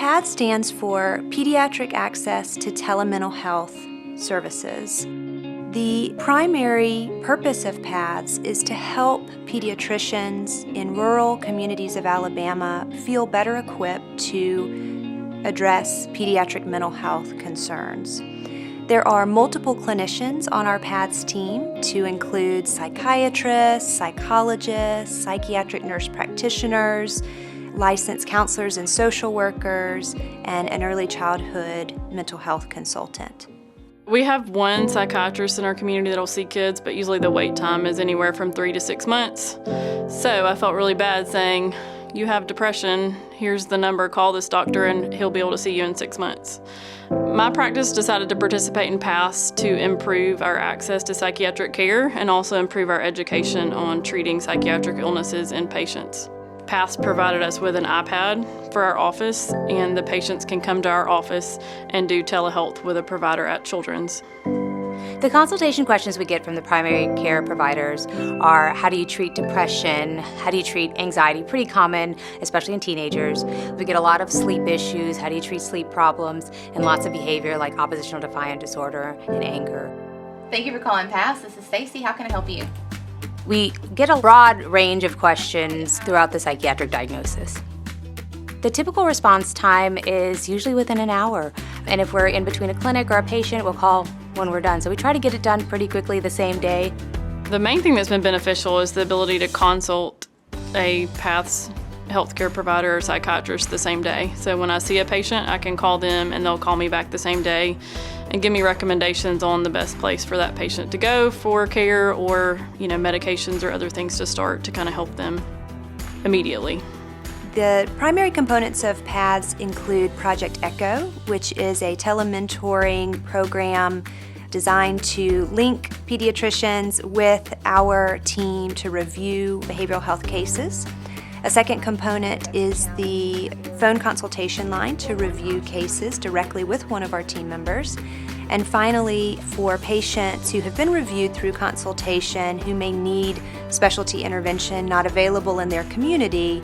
PATH stands for Pediatric Access to Telemental Health Services. The primary purpose of PATHs is to help pediatricians in rural communities of Alabama feel better equipped to address pediatric mental health concerns. There are multiple clinicians on our PATHs team to include psychiatrists, psychologists, psychiatric nurse practitioners, licensed counselors and social workers, and an early childhood mental health consultant. We have one psychiatrist in our community that'll see kids, but usually the wait time is anywhere from 3 to 6 months. So I felt really bad saying, you have depression, here's the number, call this doctor and he'll be able to see you in 6 months. My practice decided to participate in PATHs to improve our access to psychiatric care and also improve our education on treating psychiatric illnesses in patients. PATHs provided us with an iPad for our office, and the patients can come to our office and do telehealth with a provider at Children's. The consultation questions we get from the primary care providers are, how do you treat depression? How do you treat anxiety? Pretty common, especially in teenagers. We get a lot of sleep issues. How do you treat sleep problems? And lots of behavior like oppositional defiant disorder and anger. Thank you for calling PATHs. This is Stacy. How can I help you? We get a broad range of questions throughout the psychiatric diagnosis. The typical response time is usually within an hour. And if we're in between a clinic or a patient, we'll call when we're done. So we try to get it done pretty quickly the same day. The main thing that's been beneficial is the ability to consult a PATHs healthcare provider or psychiatrist the same day. So when I see a patient, I can call them and they'll call me back the same day and give me recommendations on the best place for that patient to go for care, or medications or other things to start to kind of help them immediately. The primary components of PATHs include Project Echo, which is a telementoring program designed to link pediatricians with our team to review behavioral health cases. A second component is the phone consultation line to review cases directly with one of our team members. And finally, for patients who have been reviewed through consultation who may need specialty intervention not available in their community,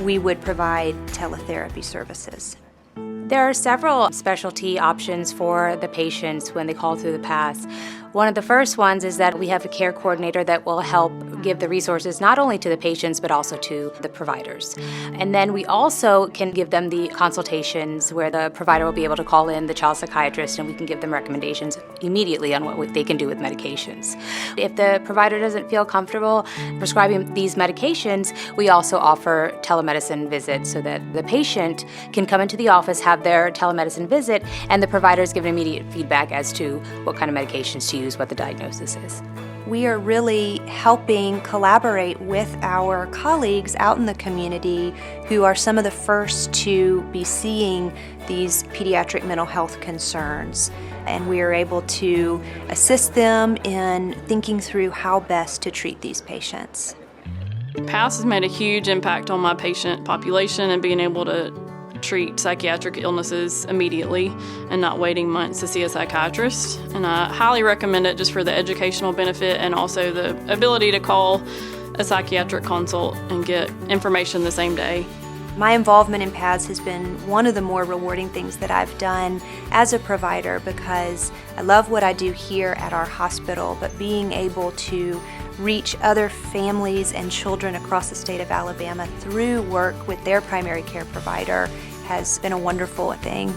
we would provide teletherapy services. There are several specialty options for the patients when they call through the PATHs. One of the first ones is that we have a care coordinator that will help give the resources not only to the patients but also to the providers. And then we also can give them the consultations where the provider will be able to call in the child psychiatrist and we can give them recommendations immediately on what they can do with medications. If the provider doesn't feel comfortable prescribing these medications, we also offer telemedicine visits so that the patient can come into the office, have their telemedicine visit, and the providers give immediate feedback as to what kind of medications to use, what the diagnosis is. We are really helping collaborate with our colleagues out in the community who are some of the first to be seeing these pediatric mental health concerns. And we are able to assist them in thinking through how best to treat these patients. PATHs has made a huge impact on my patient population and being able to treat psychiatric illnesses immediately and not waiting months to see a psychiatrist. And I highly recommend it just for the educational benefit and also the ability to call a psychiatric consult and get information the same day. My involvement in PATHs has been one of the more rewarding things that I've done as a provider because I love what I do here at our hospital, but being able to reach other families and children across the state of Alabama through work with their primary care provider has been a wonderful thing.